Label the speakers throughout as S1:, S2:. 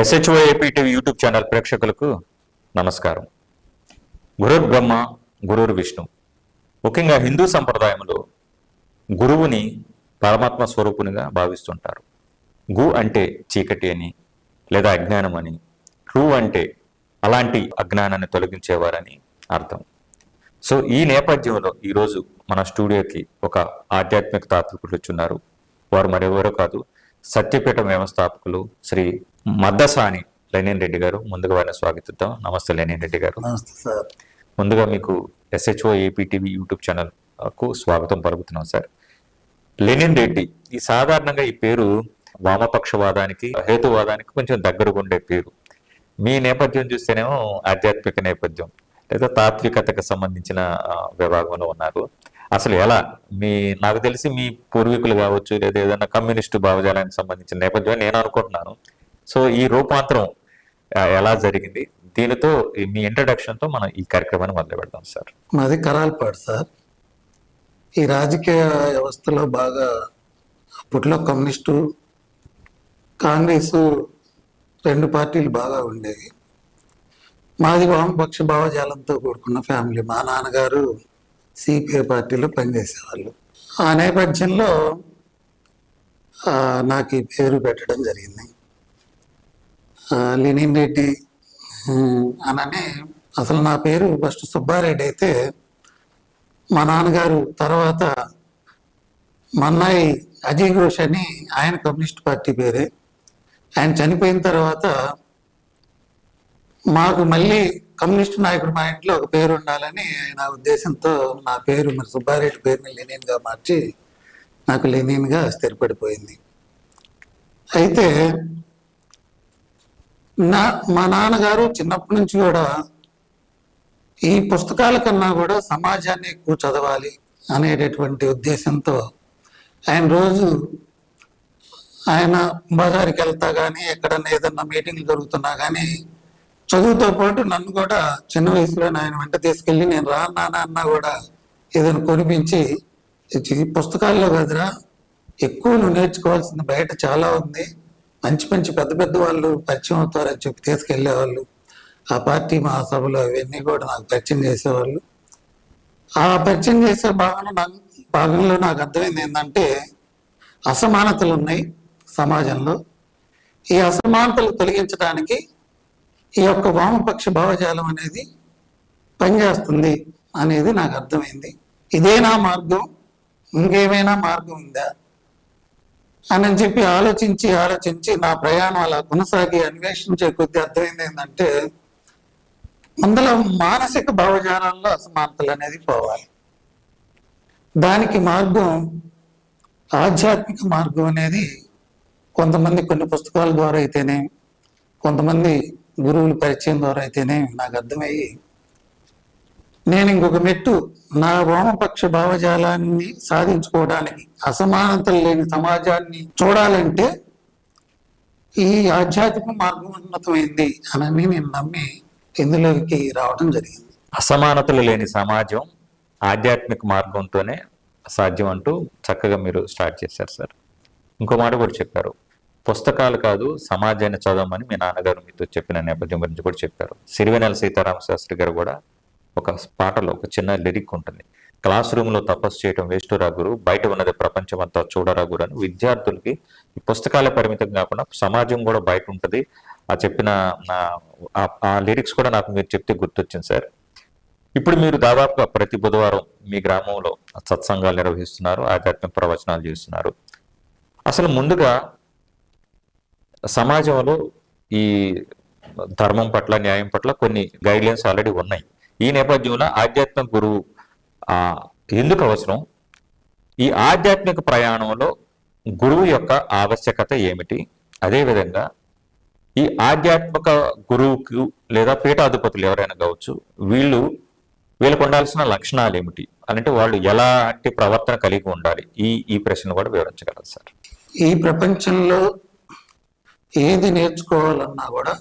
S1: SHO AP TV YouTube channel ప్రేక్షకులకు నమస్కారం. గురుర్ బ్రహ్మ గురుర్ విష్ణు. ముఖ్యంగా హిందూ సంప్రదాయంలో గురువుని పరమాత్మ స్వరూపునిగా భావిస్తుంటారు. గు అంటే చీకటి అని లేదా అజ్ఞానం అని, రు అంటే అలాంటి అజ్ఞానాన్ని తొలగించేవారని అర్థం. సో ఈ నేపథ్యంలో ఈరోజు మన స్టూడియోకి ఒక ఆధ్యాత్మిక తాత్వికులు వచ్చున్నారు. వారు మరెవరో కాదు, సత్యపీఠం వ్యవస్థాపకులు శ్రీ మద్దసాని లెనిన్ రెడ్డి గారు. ముందుగా వారిని స్వాగతిద్దాం. నమస్తే లెనిన్ రెడ్డి గారు.
S2: నమస్తే సార్.
S1: ముందుగా మీకు SHO AP TV YouTube channel కు స్వాగతం పలుకుతున్నాం సార్. లెనిన్ రెడ్డి, ఈ సాధారణంగా ఈ పేరు వామపక్షవాదానికి హేతువాదానికి కొంచెం దగ్గరగా ఉండే పేరు. మీ నేపథ్యం చూస్తేనేమో ఆధ్యాత్మిక నేపథ్యం లేదా తాత్వికతకు సంబంధించిన విభాగంలో ఉన్నారు. అసలు ఎలా నాకు తెలిసి మీ పూర్వీకులు కావచ్చు లేదా ఏదైనా కమ్యూనిస్టు భావజాలానికి సంబంధించిన నేపథ్యం నేను అనుకుంటున్నాను. సో ఈ రూపాంతరం ఎలా జరిగింది, దీనితో మీ ఇంట్రడక్షన్ తో మనం ఈ కార్యక్రమాన్ని మొదలు పెడతాం సార్.
S2: మాది కరాల్పాడు సార్. ఈ రాజకీయ వ్యవస్థలో బాగా అప్పట్లో కమ్యూనిస్టు కాంగ్రెస్ రెండు పార్టీలు బాగా ఉండేవి. మాది వామపక్ష భావజాలంతో కూడుకున్న ఫ్యామిలీ. మా నాన్నగారు సిపిఐ పార్టీలో పనిచేసేవాళ్ళు. ఆ నేపథ్యంలో నాకు ఈ పేరు పెట్టడం జరిగింది. లెనిన్ రెడ్డి అననే అసలు నా పేరు ఫస్ట్ సుబ్బారెడ్డి అయితే, మా నాన్నగారు తర్వాత మన్నాయి అజయ్ ఘోష్ అని ఆయన కమ్యూనిస్ట్ పార్టీ పేరే. ఆయన చనిపోయిన తర్వాత మాకు మళ్ళీ కమ్యూనిస్ట్ నాయకుడు మా ఇంట్లో ఒక పేరు ఉండాలని ఆయన ఉద్దేశంతో నా పేరు మరి సుబ్బారెడ్డి పేరుని లెనిన్గా మార్చి నాకు లెనిన్గా స్థిరపడిపోయింది. అయితే మా నాన్నగారు చిన్నప్పటి నుంచి కూడా ఈ పుస్తకాల కన్నా కూడా సమాజాన్ని ఎక్కువ చదవాలి అనేటటువంటి ఉద్దేశంతో ఆయన బజారుకి వెళ్తా కానీ ఎక్కడన్నా ఏదన్నా మీటింగ్లు జరుగుతున్నా కానీ చదువుతో పాటు నన్ను కూడా చిన్న వయసులో ఆయన వెంట తీసుకెళ్ళి నేను రానా అన్నా కూడా ఏదైనా కొనిపించి, పుస్తకాల్లో కదరా ఎక్కువ నువ్వు నేర్చుకోవాల్సింది బయట చాలా ఉంది, మంచి మంచి పెద్ద పెద్ద వాళ్ళు పరిచయం అవుతారని చెప్పి తీసుకెళ్లేవాళ్ళు. ఆ పార్టీ మహాసభలు అవన్నీ కూడా నాకు పరిచయం చేసేవాళ్ళు. ఆ పరిచయం చేసే భాగంలో నాకు అర్థమైంది ఏంటంటే అసమానతలు ఉన్నాయి సమాజంలో. ఈ అసమానతలు తొలగించడానికి ఈ యొక్క వామపక్ష భావజాలం అనేది పనిచేస్తుంది అనేది నాకు అర్థమైంది. ఇదేనా మార్గం, ఇంకేమైనా మార్గం ఉందా అని చెప్పి ఆలోచించి నా ప్రయాణం అలా కొనసాగి అన్వేషించే కొద్ది అర్థమైంది ఏంటంటే అందులో మానసిక భావజాలాల్లో అసమానతలు అనేది పోవాలి. దానికి మార్గం ఆధ్యాత్మిక మార్గం అనేది కొంతమంది కొన్ని పుస్తకాల ద్వారా అయితేనే, కొంతమంది గురువుల పరిచయం ద్వారా అయితేనే నాకు అర్థమయ్యి నేను ఇంకొక మెట్టు నా వామపక్ష భావజాలాన్ని సాధించుకోవడానికి, అసమానతలు లేని సమాజాన్ని చూడాలంటే ఈ ఆధ్యాత్మిక మార్గం ఉన్నతమైంది అని నేను నమ్మి ఇందులోకి రావడం జరిగింది.
S1: అసమానతలు లేని సమాజం ఆధ్యాత్మిక మార్గంతోనే సాధ్యం అంటూ చక్కగా మీరు స్టార్ట్ చేశారు సార్. ఇంకో మాట కూడా చెప్పారు, పుస్తకాలు కాదు సమాజాన్ని చదవమని మీ నాన్నగారు మీతో చెప్పిన నేపథ్యం గురించి కూడా చెప్పారు. సిరివెన్నెల సీతారామ శాస్త్రి గారు కూడా ఒక పాటలో ఒక చిన్న లిరిక్ ఉంటుంది, క్లాస్ రూమ్లో తపస్సు చేయడం వేస్టురా గురు, బయట ఉన్నది ప్రపంచం అంతా చూడరా గురు అని. విద్యార్థులకి ఈ పుస్తకాల పరిమితం కాకుండా సమాజం కూడా బయట ఉంటుంది. ఆ చెప్పిన ఆ లిరిక్స్ కూడా నాకు మీరు చెప్తే గుర్తొచ్చింది సార్. ఇప్పుడు మీరు దాదాపుగా ప్రతి బుధవారం మీ గ్రామంలో సత్సంగాలు నిర్వహిస్తున్నారు, ఆధ్యాత్మిక ప్రవచనాలు చేస్తున్నారు. అసలు ముందుగా సమాజంలో ఈ ధర్మం పట్ల, న్యాయం పట్ల కొన్ని గైడ్లైన్స్ ఆల్రెడీ ఉన్నాయి. ఈ నేపథ్యంలో ఆధ్యాత్మిక గురువు ఎందుకు అవసరం, ఈ ఆధ్యాత్మిక ప్రయాణంలో గురువు యొక్క ఆవశ్యకత ఏమిటి, అదేవిధంగా ఈ ఆధ్యాత్మిక గురువుకు లేదా పీఠాధిపతులు ఎవరైనా కావచ్చు వీళ్ళకు ఉండాల్సిన లక్షణాలు ఏమిటి, అంటే వాళ్ళు ఎలాంటి ప్రవర్తన కలిగి ఉండాలి, ఈ ప్రశ్న కూడా వివరించగలరు సార్.
S2: ఈ ప్రపంచంలో ఏది నేర్చుకోవాలన్నా కూడా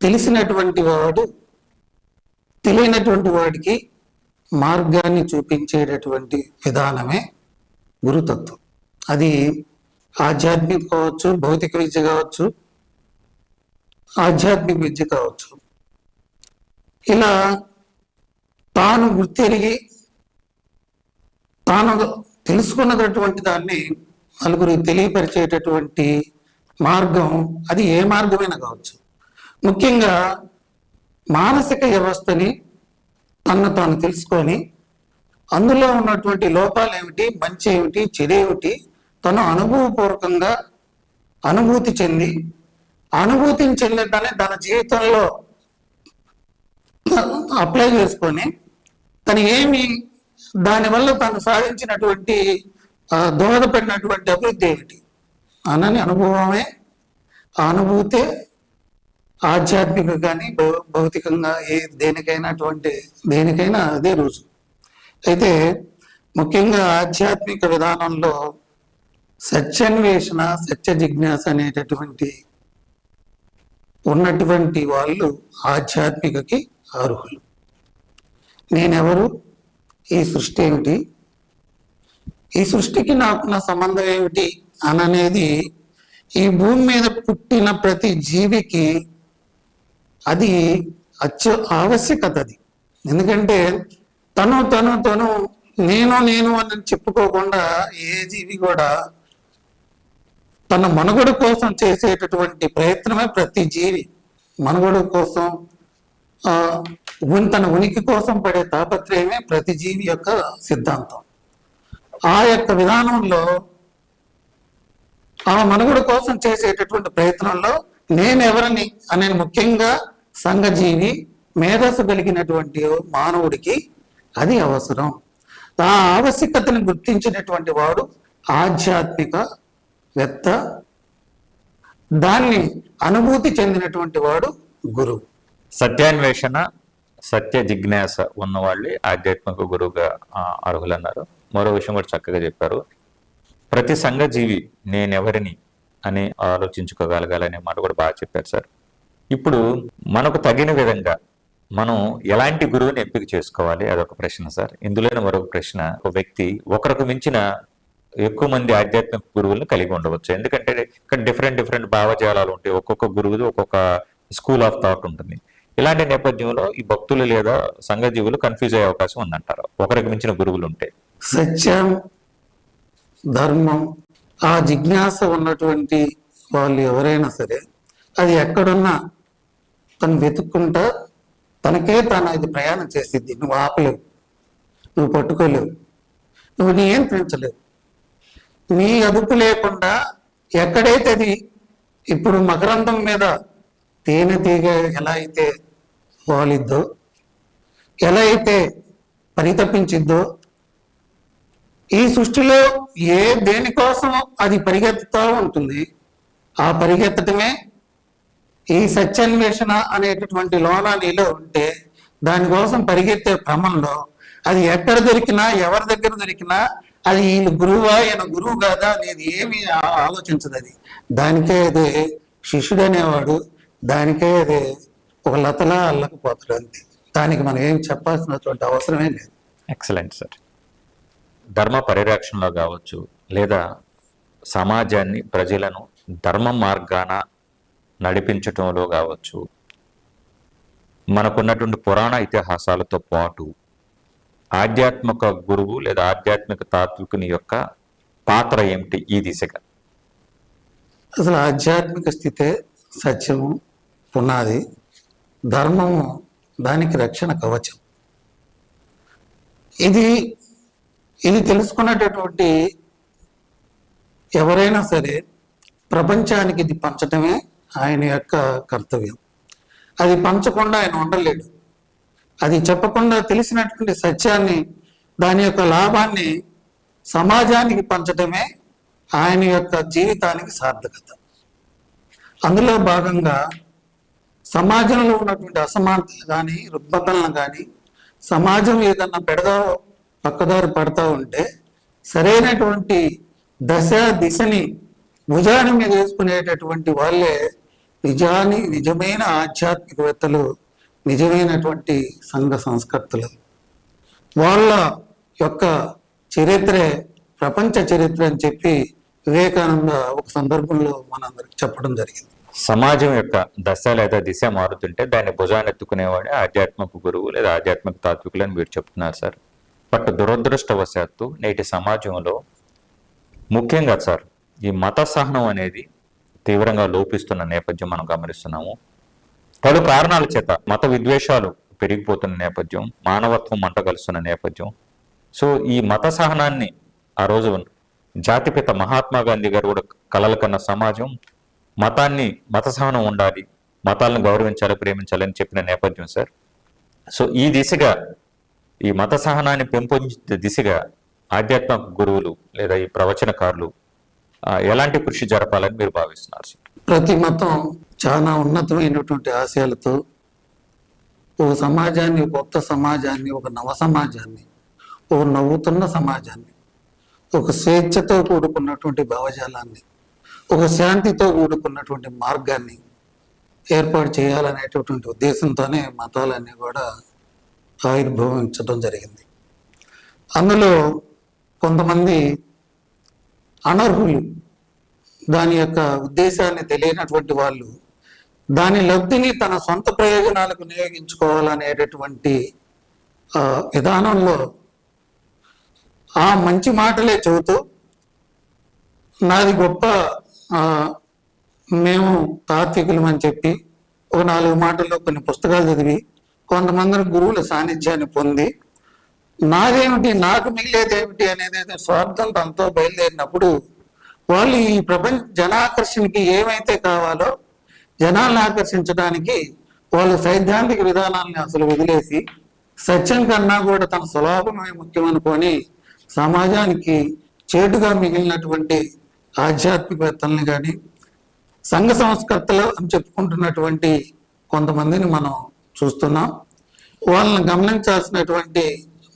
S2: తెలిసినటువంటి వాడు తెలియనటువంటి వాడికి మార్గాన్ని చూపించేటటువంటి విధానమే గురుతత్వం. అది ఆధ్యాత్మిక కావచ్చు, భౌతిక విద్య కావచ్చు, ఆధ్యాత్మిక విద్య కావచ్చు. ఇలా తాను గుర్తెరిగి తాను తెలుసుకున్నటువంటి దాన్ని నలుగురికి తెలియపరిచేటటువంటి మార్గం, అది ఏ మార్గమైనా కావచ్చు. ముఖ్యంగా మానసిక వ్యవస్థని తను తాను తెలుసుకొని అందులో ఉన్నటువంటి లోపాలు ఏమిటి, మంచి ఏమిటి, చెడేమిటి తను అనుభవపూర్వకంగా అనుభూతిని చెందడాన్ని తన జీవితంలో అప్లై చేసుకొని తను ఏమి దానివల్ల తను సాధించినటువంటి దోహదపడినటువంటి అభివృద్ధి ఏమిటి అనని అనుభవమే, ఆ అనుభూతే ఆధ్యాత్మిక కానీ భౌతికంగా దేనికైనా అదే రోజు. అయితే ముఖ్యంగా ఆధ్యాత్మిక విధానంలో సత్యాన్వేషణ, సత్య జిజ్ఞాస అనేటటువంటి ఉన్నటువంటి వాళ్ళు ఆధ్యాత్మికకి అర్హులు. నేనెవరు, ఈ సృష్టి ఏమిటి, ఈ సృష్టికి నాకున్న సంబంధం ఏమిటి అనేది ఈ భూమి మీద పుట్టిన ప్రతి జీవికి అది ఆవశ్యకత. అది ఎందుకంటే తను నేను అని చెప్పుకోకుండా ఏ జీవి కూడా తన మనుగడ కోసం చేసేటటువంటి ప్రయత్నమే ప్రతి జీవి. మనుగడ కోసం తన ఉనికి కోసం పడే తాపత్రయమే ప్రతి జీవి యొక్క సిద్ధాంతం. ఆ యొక్క విధానంలో ఆ మనుగడ కోసం చేసేటటువంటి ప్రయత్నంలో నేనెవరని అనే ముఖ్యంగా సంఘజీవి, మేధస్సు కలిగినటువంటి మానవుడికి అది అవసరం. ఆ ఆవశ్యకతను గుర్తించినటువంటి వాడు ఆధ్యాత్మిక వేత్త, దాన్ని అనుభూతి చెందినటువంటి వాడు గురువు.
S1: సత్యాన్వేషణ, సత్య జిజ్ఞాస ఉన్నవాళ్ళే ఆధ్యాత్మిక గురువుగా అర్హులన్నారు. మరో విషయం కూడా చక్కగా చెప్పారు. ప్రతి సంఘజీవి నేనెవరిని అని ఆలోచించుకోగలగాలనే మాట కూడా బాగా చెప్పారు సార్. ఇప్పుడు మనకు తగిన విధంగా మనం ఎలాంటి గురువుని ఎంపిక చేసుకోవాలి, అదొక ప్రశ్న సార్. ఇందులోనే మరొక ప్రశ్న, ఒక వ్యక్తి ఒకరికి మించిన ఎక్కువ మంది ఆధ్యాత్మిక గురువులను కలిగి ఉండవచ్చు. ఎందుకంటే ఇక్కడ డిఫరెంట్ భావజాలాలు ఉంటాయి. ఒక్కొక్క గురువుది ఒక్కొక్క స్కూల్ ఆఫ్ థాట్ ఉంటుంది. ఇలాంటి నేపథ్యంలో ఈ భక్తులు లేదా సంఘజీవులు కన్ఫ్యూజ్ అయ్యే అవకాశం ఉందంటారు ఒకరికి మించిన గురువులు ఉంటే.
S2: సత్యం, ధర్మం, ఆ జిజ్ఞాస ఉన్నటువంటి వాళ్ళు ఎవరైనా సరే అది ఎక్కడున్నా తను వెతుక్కుంటా తనకే తాను అది ప్రయాణం చేసిద్ది. నువ్వు ఆపలేవు, నువ్వు పట్టుకోలేవు, నువ్వు నియంత్రించలేవు. నీ అదుపు లేకుండా ఎక్కడైతే అది ఇప్పుడు మకరందం మీద తేనె తీగ ఎలా అయితే వాలిద్దో, ఎలా అయితే పరితపించిద్దో, ఈ సృష్టిలో దేనికోసం అది పరిగెత్తుతూ ఉంటుంది. ఆ పరిగెత్తటమే ఈ సత్యాన్వేషణ అనేటటువంటి లోన నీలో ఉంటే దానికోసం పరిగెత్తే క్రమంలో అది ఎక్కడ దొరికినా, ఎవరి దగ్గర దొరికినా అది ఈయన గురువా, ఈయన గురువు కాదా అనేది ఏమీ ఆలోచించదు. అది దానికే అదే శిష్యుడు అనేవాడు, దానికే అదే ఒక లతలా అల్లకపోతాడు. అంతే, దానికి మనం ఏం చెప్పాల్సినటువంటి అవసరమే లేదు.
S1: Excellent sir. ధర్మ పరిరక్షణలో కావచ్చు, లేదా సమాజాన్ని, ప్రజలను ధర్మ మార్గాన నడిపించటంలో కావచ్చు, మనకున్నటువంటి పురాణ ఇతిహాసాలతో పాటు ఆధ్యాత్మిక గురువు లేదా ఆధ్యాత్మిక తాత్వికుని యొక్క పాత్ర ఏమిటి ఈ దిశగా?
S2: అసలు ఆధ్యాత్మిక స్థితే సత్యము పునాది, ధర్మము దానికి రక్షణ కవచం. ఇది తెలుసుకున్నటువంటి ఎవరైనా సరే ప్రపంచానికి ఇది పంచటమే ఆయన యొక్క కర్తవ్యం. అది పంచకుండా ఆయన ఉండలేడు. అది చెప్పకుండా తెలిసినటువంటి సత్యాన్ని, దాని యొక్క లాభాన్ని సమాజానికి పంచటమే ఆయన యొక్క జీవితానికి సార్థకత. అందులో భాగంగా సమాజంలో ఉన్నటువంటి అసమానతలు కానీ, రుగ్మతలను కానీ, సమాజం ఏదన్నా పక్కదారి పడతా ఉంటే సరైనటువంటి దిశని భుజాన్ని మీద వేసుకునేటటువంటి వాళ్ళే నిజమైన ఆధ్యాత్మికవేత్తలు, నిజమైనటువంటి సంఘ సంస్కర్తలు. వాళ్ళ యొక్క చరిత్రే ప్రపంచ చరిత్ర అని చెప్పి వివేకానంద ఒక సందర్భంలో మనందరికి చెప్పడం జరిగింది.
S1: సమాజం యొక్క దశ లేదా దిశ మారుతుంటే దాన్ని భుజాన్ని ఎత్తుకునేవాడే ఆధ్యాత్మిక గురువు లేదా ఆధ్యాత్మిక తాత్వికులు అని మీరు చెప్తున్నారు సార్. బట్ దురదృష్టవశాత్తు నేటి సమాజంలో ముఖ్యంగా సార్ ఈ మత సహనం అనేది తీవ్రంగా లోపిస్తున్న నేపథ్యం మనం గమనిస్తున్నాము. పలు కారణాల చేత మత విద్వేషాలు పెరిగిపోతున్న నేపథ్యం, మానవత్వం మంటగలుస్తున్న నేపథ్యం. సో ఈ మత సహనాన్ని ఆ రోజు జాతిపిత మహాత్మా గాంధీ గారు కూడా కలలు కన్న సమాజం మత సహనం ఉండాలి, మతాలను గౌరవించాలి, ప్రేమించాలి అని చెప్పిన నేపథ్యం సార్. సో ఈ దిశగా ఈ మత సహనాన్ని పెంపొందించే దిశగా ఆధ్యాత్మిక గురువులు లేదా ఈ ప్రవచనకారులు ఎలాంటి కృషి జరపాలని మీరు భావిస్తున్నారు సార్?
S2: ప్రతి మతం చాలా ఉన్నతమైనటువంటి ఆశయాలతో ఒక సమాజాన్ని, కొత్త సమాజాన్ని, ఒక నవ సమాజాన్ని, ఒక నవ్వుతున్న సమాజాన్ని, ఒక స్వేచ్ఛతో కూడుకున్నటువంటి భావజాలాన్ని, ఒక శాంతితో కూడుకున్నటువంటి మార్గాన్ని ఏర్పాటు చేయాలనేటటువంటి ఉద్దేశంతోనే మతాలన్నీ కూడా ఆవిర్భవించడం జరిగింది. అందులో కొంతమంది అనర్హులు, దాని యొక్క ఉద్దేశాన్ని తెలియనటువంటి వాళ్ళు దాని లబ్ధిని తన సొంత ప్రయోజనాలకు వినియోగించుకోవాలనేటటువంటి విధానంలో ఆ మంచి మాటలే చెబుతూ నాది గొప్ప, మేము తాత్వికులం అని చెప్పి ఒక 4 మాటల్లో కొన్ని పుస్తకాలు చదివి కొంతమంది గురువుల సాన్నిధ్యాన్ని పొంది నాదేమిటి, నాకు మిగిలేదేమిటి అనేది స్వార్థం తనతో బయలుదేరినప్పుడు వాళ్ళు ఈ ప్రపంచ జనాకర్షణకి ఏమైతే కావాలో జనాలను ఆకర్షించడానికి వాళ్ళు సైద్ధాంతిక విధానాన్ని అసలు వదిలేసి సత్యం కన్నా కూడా తన స్వలాభమే ముఖ్యమనుకొని సమాజానికి చేటుగా మిగిలినటువంటి ఆధ్యాత్మికవేత్తల్ని కానీ సంఘ సంస్కర్తలు అని చెప్పుకుంటున్నటువంటి కొంతమందిని మనం చూస్తున్నాం. వాళ్ళని గమనించాల్సినటువంటి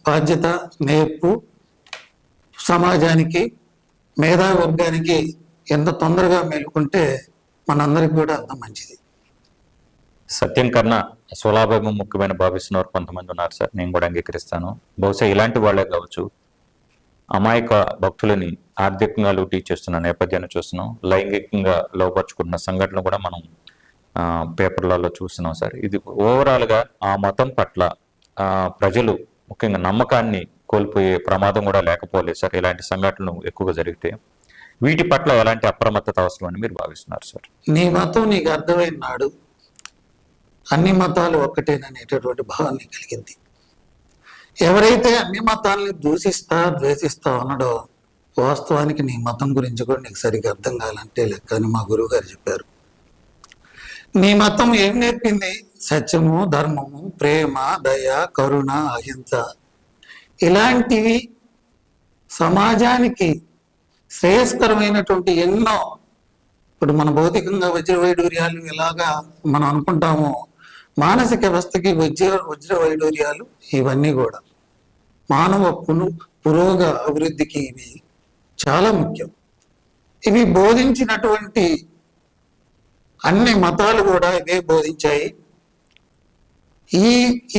S2: బాధ్యత, నేర్పు సమాజానికి, మేధావర్గానికి ఎంత తొందరగా మేలుకుంటే మనందరికి కూడా అంత మంచిది.
S1: సత్యం కన్నా స్వలాభం ముఖ్యమైన భావిస్తున్నారు కొంతమంది ఉన్నారు సార్, నేను కూడా అంగీకరిస్తాను. బహుశా ఇలాంటి వాళ్ళే కావచ్చు అమాయక భక్తులని ఆర్థికంగా లూటీ చేస్తున్న నేపథ్యాన్ని చూస్తున్నాం. లైంగికంగా లోపరుచుకుంటున్న సంఘటనలు కూడా మనం పేపర్లలో చూస్తున్నాం సార్. ఇది ఓవరాల్గా ఆ మతం పట్ల ప్రజలు ముఖ్యంగా నమ్మకాన్ని కోల్పోయే ప్రమాదం కూడా లేకపోలేదు సార్ ఇలాంటి సంఘటనలు ఎక్కువగా జరిగితే. వీటి పట్ల ఎలాంటి అప్రమత్తత అవసరం అని మీరు భావిస్తున్నారు సార్?
S2: నీ మతం నీకు అర్థమైన నాడు అన్ని మతాలు ఒక్కటేననేటటువంటి భావాన్ని కలిగింది. ఎవరైతే అన్ని మతాలని దూషిస్తా ద్వేషిస్తా ఉన్నాడో వాస్తవానికి నీ మతం గురించి కూడా నీకు సరిగ్గా అర్థం కావాలంటే లెక్క అని మా గురువు గారు చెప్పారు. నీ మతం ఏం నేర్పింది? సత్యము, ధర్మము, ప్రేమ, దయ, కరుణ, అహింస ఇలాంటివి సమాజానికి శ్రేయస్కరమైనటువంటి ఎన్నో, ఇప్పుడు మన భౌతికంగా వజ్రవైడూర్యాలు ఎలాగా మనం అనుకుంటామో మానసిక వ్యవస్థకి వజ్రవైడూర్యాలు ఇవన్నీ కూడా మానవ పురోగ అభివృద్ధికి ఇవి చాలా ముఖ్యం. ఇవి బోధించినటువంటి అన్ని మతాలు కూడా ఇవే బోధించాయి.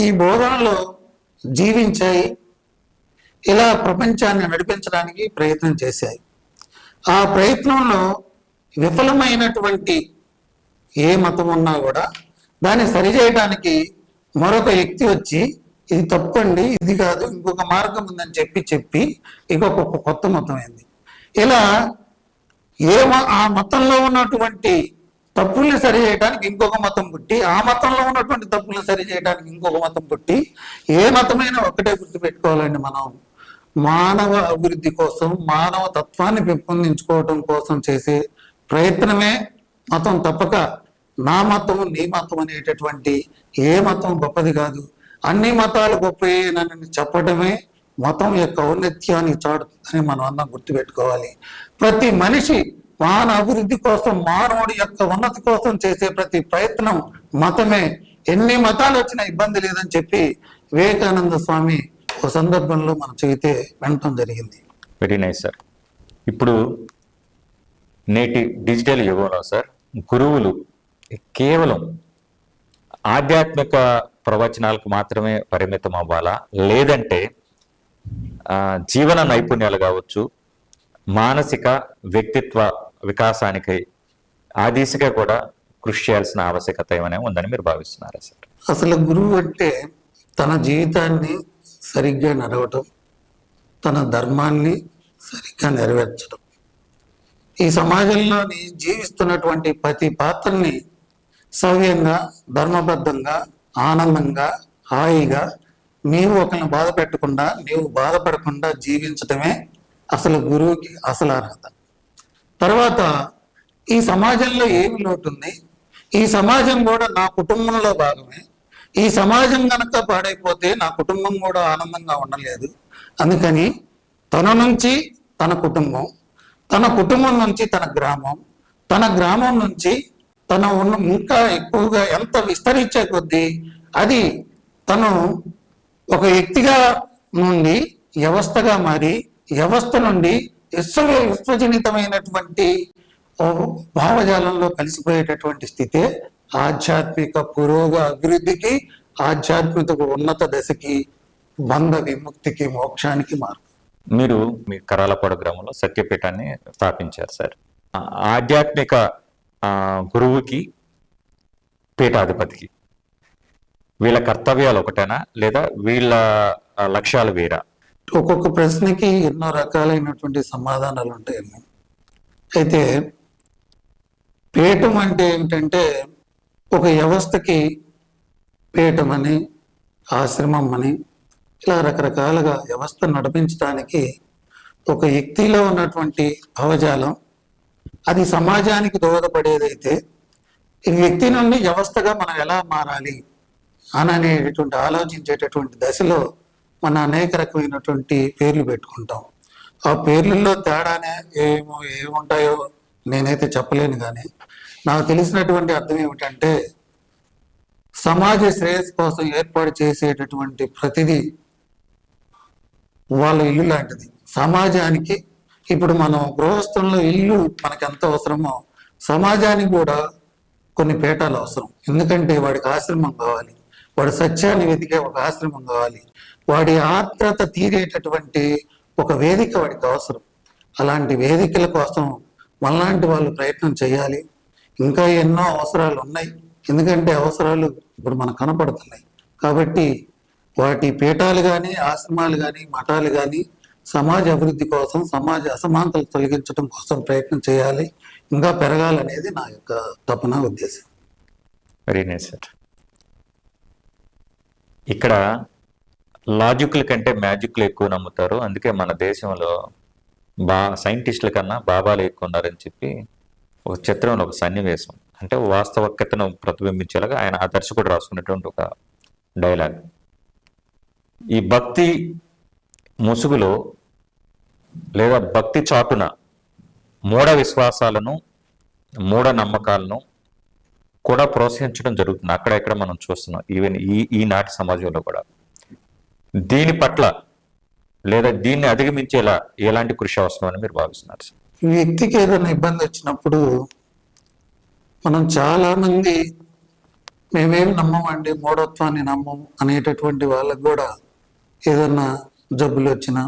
S2: ఈ బోధనలో జీవించాయి. ఇలా ప్రపంచాన్ని నడిపించడానికి ప్రయత్నం చేశాయి. ఆ ప్రయత్నంలో విఫలమైనటువంటి ఏ మతం ఉన్నా కూడా దాన్ని సరిచేయడానికి మరొక వ్యక్తి వచ్చి ఇది తప్పండి, ఇది కాదు, ఇంకొక మార్గం ఉందని చెప్పి ఇంకొక కొత్త మతం అయింది. ఇలా ఆ మతంలో ఉన్నటువంటి తప్పుల్ని సరి చేయడానికి ఇంకొక మతం పుట్టి, ఆ మతంలో ఉన్నటువంటి తప్పుల్ని సరి చేయడానికి ఇంకొక మతం పుట్టి, ఏ మతమైనా ఒక్కటే గుర్తుపెట్టుకోవాలండి. మనం మానవ అభివృద్ధి కోసం, మానవ తత్వాన్ని పెంపొందించుకోవడం కోసం చేసే ప్రయత్నమే మతం. తప్పక నా మతం నీ మతం అనేటటువంటి ఏ మతం గొప్పది కాదు. అన్ని మతాలు గొప్పయేనని చెప్పడమే మతం యొక్క ఔన్నత్యాన్ని చాటుతుందని మనం అందరం గుర్తుపెట్టుకోవాలి. ప్రతి మనిషి మానవ అభివృద్ధి కోసం, మానవుడి యొక్క ఉన్నతి కోసం చేసే ప్రతి ప్రయత్నం మతమే. ఎన్ని మతాలు వచ్చినా ఇబ్బంది లేదని చెప్పి వివేకానంద స్వామి ఒక సందర్భంలో మనం చెబితే వినటం జరిగింది.
S1: Very nice sir. ఇప్పుడు నేటి డిజిటల్ యుగంలో సార్ గురువులు కేవలం ఆధ్యాత్మిక ప్రవచనాలకు మాత్రమే పరిమితం అవ్వాలా, లేదంటే జీవన నైపుణ్యాలు కావచ్చు, మానసిక వ్యక్తిత్వ వికాసానికి ఆ దిశగా కూడా కృషి చేయాల్సిన ఆవశ్యకత ఏమైనా ఉందని మీరు భావిస్తున్నారా సార్?
S2: అసలు గురువు అంటే తన జీవితాన్ని సరిగ్గా నడవటం, తన ధర్మాన్ని సరిగ్గా నెరవేర్చడం, ఈ సమాజంలోని జీవిస్తున్నటువంటి ప్రతి పాత్రని సవ్యంగా, ధర్మబద్ధంగా, ఆనందంగా, హాయిగా, నీవు ఒకరిని బాధ పెట్టకుండా, నీవు బాధపడకుండా జీవించటమే అసలు గురువుకి అసలు అర్హత. తర్వాత ఈ సమాజంలో ఏమి లోటు ఉంది, ఈ సమాజం కూడా నా కుటుంబంలో భాగమే, ఈ సమాజం కనుక పాడైపోతే నా కుటుంబం కూడా ఆనందంగా ఉండలేదు. అందుకని తన నుంచి తన కుటుంబం, తన కుటుంబం నుంచి తన గ్రామం, తన గ్రామం నుంచి తన ఇంకా ఎక్కువగా ఎంత విస్తరించే కొద్దీ అది తను ఒక వ్యక్తిగా నుండి వ్యవస్థగా మారి, వ్యవస్థ నుండి విశ్వజనితమైనటువంటి భావజాలంలో కలిసిపోయేటటువంటి స్థితే ఆధ్యాత్మిక అభివృద్ధికి, ఆధ్యాత్మిక ఉన్నత దశకి, బంధ విముక్తికి, మోక్షానికి మార్గం.
S1: మీరు మీ కరాలపాడు గ్రామంలో సత్యపీఠాన్ని స్థాపించారు సార్. ఆధ్యాత్మిక గురువుకి, పీఠాధిపతికి వీళ్ళ కర్తవ్యాలు ఒకటేనా, లేదా వీళ్ళ లక్ష్యాలు వేరా?
S2: ఒక్కొక్క ప్రశ్నకి ఎన్నో రకాలైనటువంటి సమాధానాలు ఉంటాయేమో. అయితే పీఠం అంటే ఏమిటంటే ఒక వ్యవస్థకి పీఠం అని, ఆశ్రమం అని, ఇలా రకరకాలుగా వ్యవస్థ నడిపించడానికి ఒక వ్యక్తిలో ఉన్నటువంటి భావజాలం అది సమాజానికి దోహదపడేదైతే, ఈ వ్యక్తి నుండి వ్యవస్థగా మనం ఎలా మారాలి అని అనేటటువంటి ఆలోచించేటటువంటి దశలో మన అనేక రకమైనటువంటి పేర్లు పెట్టుకుంటాం. ఆ పేర్లలో తేడానే ఏముంటాయో నేనైతే చెప్పలేను, కానీ నాకు తెలిసినటువంటి అర్థం ఏమిటంటే సమాజ శ్రేయస్సు కోసం ఏర్పాటు చేసేటటువంటి ప్రతిదీ వాళ్ళ ఇల్లు లాంటిది. సమాజానికి ఇప్పుడు మనం గృహస్థంలో ఇల్లు మనకు ఎంత అవసరమో సమాజానికి కూడా కొన్ని పీఠాలు అవసరం. ఎందుకంటే వాడికి ఆశ్రమం కావాలి, వాడి సత్యాన్ని వెతికే ఒక ఆశ్రమం కావాలి, వాడి ఆత్రత తీరేటటువంటి ఒక వేదిక వాడికి అవసరం. అలాంటి వేదికల కోసం మనలాంటి వాళ్ళు ప్రయత్నం చేయాలి. ఇంకా ఎన్నో అవసరాలు ఉన్నాయి, ఎందుకంటే అవసరాలు ఇప్పుడు మనకు కనపడుతున్నాయి. కాబట్టి వాటి పీఠాలు కానీ, ఆశ్రమాలు కానీ, మఠాలు కానీ సమాజ అభివృద్ధి కోసం, సమాజ అసమానతలు తొలగించడం కోసం ప్రయత్నం చేయాలి, ఇంకా పెరగాలనేది నా యొక్క తపన, ఉద్దేశం.
S1: Very nice sir. ఇక్కడ లాజిక్ల కంటే మ్యాజిక్లు ఎక్కువ నమ్ముతారు, అందుకే మన దేశంలో సైంటిస్టుల కన్నా బాబాలు ఎక్కువ ఉన్నారని చెప్పి ఒక చిత్రంలో ఒక సన్నివేశం, అంటే వాస్తవికతను ప్రతిబింబించేలాగా ఆయన ఆ దర్శకుడు రాసుకున్నటువంటి ఒక డైలాగ్. ఈ భక్తి ముసుగులో లేదా భక్తి చాటున మూఢ విశ్వాసాలను, మూఢ నమ్మకాలను కూడా ప్రోత్సహించడం జరుగుతుంది. అక్కడెక్కడ మనం చూస్తున్నాం, ఈవెన్ ఈనాటి సమాజంలో కూడా. దీని పట్ల లేదా దీన్ని అధిగమించేలా ఎలాంటి కృషి అవసరం అని మీరు భావిస్తున్నారు సార్?
S2: వ్యక్తికి ఏదైనా ఇబ్బంది వచ్చినప్పుడు మనం చాలా మంది మేమేమి నమ్మమండి, మూఢత్వాన్ని నమ్మము అనేటటువంటి వాళ్ళకు కూడా ఏదన్నా జబ్బులు వచ్చినా,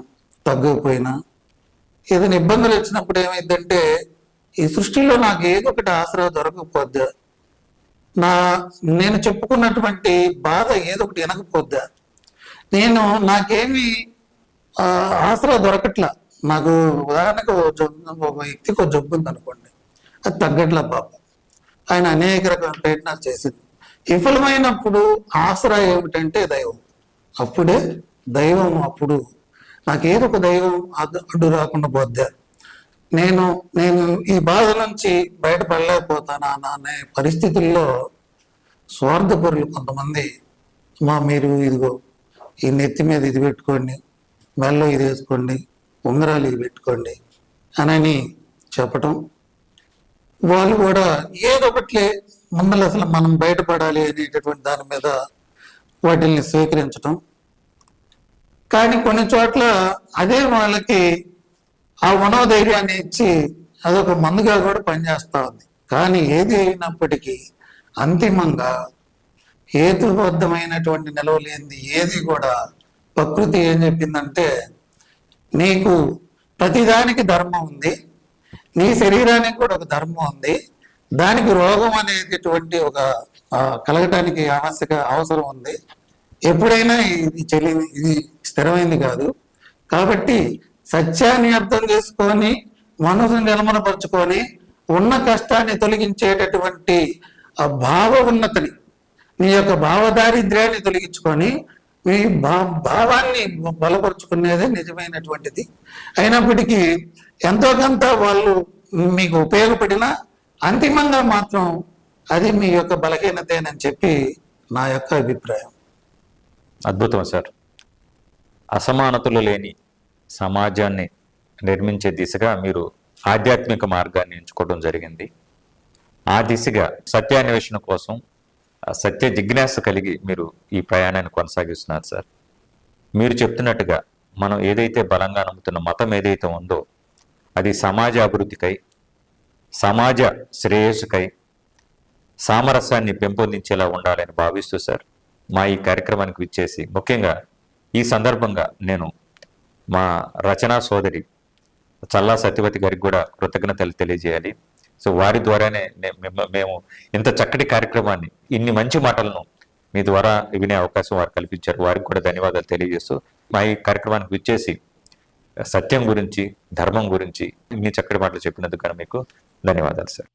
S2: తగ్గకపోయినా, ఏదైనా ఇబ్బందులు వచ్చినప్పుడు ఏమైందంటే ఈ సృష్టిలో నాకు ఏదో ఒకటి ఆసరా దొరకకపోద్దా, నేను చెప్పుకున్నటువంటి బాధ ఏదో ఒకటి వినకపోద్దా, నాకేమి ఆసరా దొరకట్లా, నాకు ఉదాహరణకు ఒక వ్యక్తికి ఒక జబ్బు ఉంది అనుకోండి, అది తగ్గట్లా పాపం, ఆయన అనేక రకాల ప్రయత్నాలు చేసింది, విఫలమైనప్పుడు ఆసరా ఏమిటంటే దైవం. అప్పుడే దైవం, అప్పుడు నాకేదో ఒక దైవం అడ్డు రాకుండా పోద్దా, నేను ఈ బాధ నుంచి బయటపడలేకపోతానా అనే పరిస్థితుల్లో స్వార్థపరులు కొంతమంది, మీరు ఇదిగో ఈ నెత్తి మీద ఇది పెట్టుకోండి, మెల్లో ఇది వేసుకోండి, ఉంగరాలు ఇది పెట్టుకోండి అని చెప్పటం, వాళ్ళు కూడా ఏదో ఒకట్లే ముందర అసలు మనం బయటపడాలి అనేటటువంటి దాని మీద వాటిల్ని స్వీకరించటం. కానీ కొన్ని చోట్ల అదే వాళ్ళకి ఆ మనోధైర్యాన్ని ఇచ్చి అదొక మందుగా కూడా పనిచేస్తూ ఉంది. కానీ ఏది అయినప్పటికీ అంతిమంగా హేతుబద్ధమైనటువంటి నిలవలేనిది ఏది కూడా ప్రకృతి ఏం చెప్పిందంటే, నీకు ప్రతిదానికి ధర్మం ఉంది, నీ శరీరానికి కూడా ఒక ధర్మం ఉంది, దానికి రోగం అనేటటువంటి ఒక కలగటానికి అవసరం ఉంది. ఎప్పుడైనా ఇది స్థిరమైంది కాదు. కాబట్టి సత్యాన్ని అర్థం చేసుకొని మనసును నిలమనపరుచుకొని ఉన్న కష్టాన్ని తొలగించేటటువంటి ఆ భావ ఉన్నతిని, నీ యొక్క భావదారిద్ర్యాన్ని తొలగించుకొని మీ భావాన్ని బలపరుచుకునేదే నిజమైనటువంటిది. అయినప్పటికీ ఎంతో కొంత వాళ్ళు మీకు ఉపయోగపడినా అంతిమంగా మాత్రం అది మీ యొక్క బలహీనతేనని చెప్పి నా యొక్క అభిప్రాయం.
S1: అద్భుతం సార్. అసమానతలు లేని సమాజాన్ని నిర్మించే దిశగా మీరు ఆధ్యాత్మిక మార్గాన్ని ఎంచుకోవడం జరిగింది. ఆ దిశగా సత్యాన్వేషణ కోసం సత్య జిజ్ఞాస కలిగి మీరు ఈ ప్రయాణాన్ని కొనసాగిస్తున్నారు సార్. మీరు చెప్తున్నట్టుగా మనం ఏదైతే బలంగా నమ్ముతున్న మతం ఏదైతే ఉందో అది సమాజ అభివృద్ధికై, సమాజ శ్రేయస్సుకై, సామరస్యాన్ని పెంపొందించేలా ఉండాలని భావిస్తూ సార్ మా ఈ కార్యక్రమానికి విచ్చేసి, ముఖ్యంగా ఈ సందర్భంగా నేను మా రచనా సోదరి చల్లా సత్యవతి గారికి కూడా కృతజ్ఞతలు తెలియజేయాలి. సో వారి ద్వారానే మేము ఇంత చక్కటి కార్యక్రమాన్ని, ఇన్ని మంచి మాటలను మీ ద్వారా వినే అవకాశం వారు కల్పించారు. వారికి కూడా ధన్యవాదాలు తెలియజేస్తూ మా ఈ కార్యక్రమానికి విచ్చేసి సత్యం గురించి, ధర్మం గురించి ఇన్ని చక్కటి మాటలు చెప్పినందుకు మీకు ధన్యవాదాలు సార్.